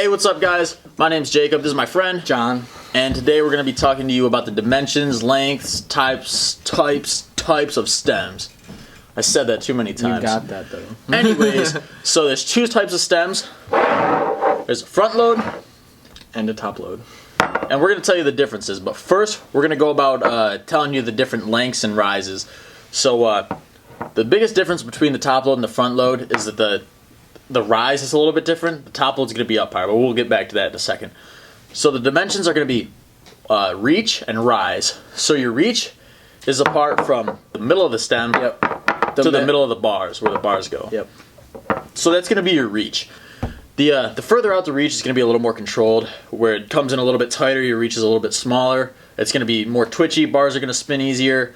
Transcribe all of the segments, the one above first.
Hey, what's up guys? My name's Jacob, this is my friend John, and today we're going to be talking to you about the dimensions, lengths, types of stems. I said that too many times. You got that though. Anyways, so there's two types of stems. There's a front load And a top load. and we're going to tell you the differences, but first we're going to go about telling you the different lengths and rises. So the biggest difference between the top load and the front load is that the rise is a little bit different. The top load's going to be up higher, but we'll get back to that in a second. So the dimensions are going to be reach and rise. So your reach is apart from the middle of the stem to the middle of the bars, where the bars go. Yep. So that's going to be your reach. The further out the reach is going to be a little more controlled, where it comes in a little bit tighter, your reach is a little bit smaller. It's going to be more twitchy, bars are going to spin easier.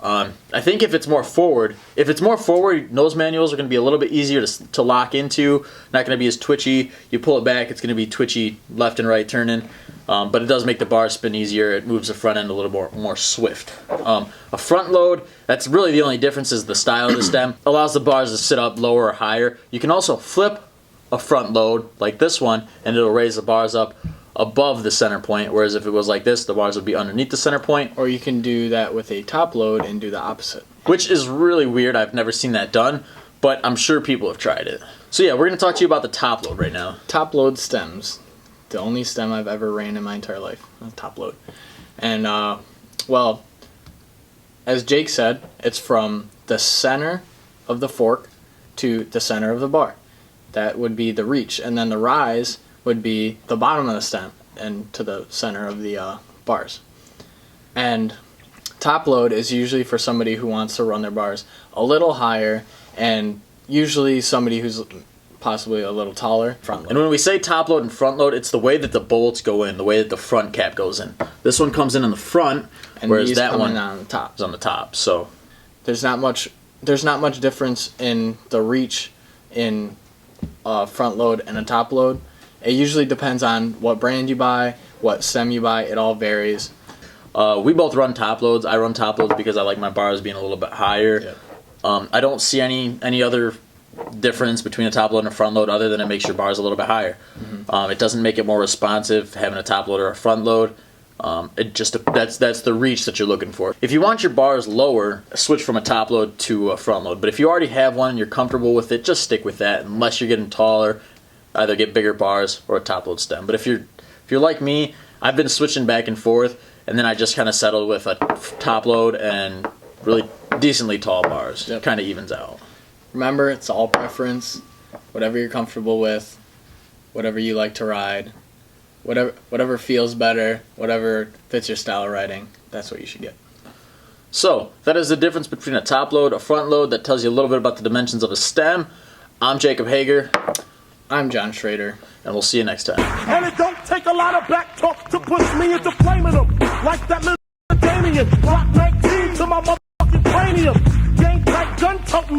I think if it's more forward, nose manuals are going to be a little bit easier to lock into, not going to be as twitchy. You pull it back, it's going to be twitchy left and right turning, but it does make the bar spin easier. It moves the front end a little more swift. A front load, that's really the only difference, is the style of the stem. Allows the bars to sit up lower or higher. You can also flip a front load like this one and it'll raise the bars up above the center point, whereas if it was like this, the bars would be underneath the center point. Or you can do that with a top load and do the opposite. Which is really weird. I've never seen that done, but I'm sure people have tried it. So yeah, we're going to talk to you about the top load right now. Top load stems. The only stem I've ever ran in my entire life. Top load. And, well, as Jake said, it's from the center of the fork to the center of the bar. That would be the reach. And then the rise would be the bottom of the stem and to the center of the bars. And top load is usually for somebody who wants to run their bars a little higher, and usually somebody who's possibly a little taller. Front load. And when we say top load and front load, it's the way that the bullets go in, the way that the front cap goes in. This one comes in the front, and whereas that one on the top. is on the top. So there's not much difference in the reach in front load and a top load. It usually depends on what brand you buy, what stem you buy. It all varies. We both run top loads. I run top loads because I like my bars being a little bit higher. Yep. I don't see any other difference between a top load and a front load other than it makes your bars a little bit higher. It doesn't make it more responsive having a top load or a front load. That's the reach that you're looking for. If you want your bars lower, switch from a top load to a front load. But if you already have one and you're comfortable with it, just stick with that. Unless you're getting taller, either get bigger bars or a top load stem. But if you're like me, I've been switching back and forth, and then I just kind of settled with a top load and really decently tall bars. Yep. Kind of evens out. Remember, it's all preference. Whatever you're comfortable with, whatever you like to ride, whatever feels better, whatever fits your style of riding, that's what you should get. So that is the difference between a top load, a front load. That tells you a little bit about the dimensions of a stem. I'm Jacob Hager. I'm John Schrader. And we'll see you next time. And it don't take a lot of back talk to push me into flaming them. Like that little Damien. Block 19 to my motherfucking cranium. Gang type gun toting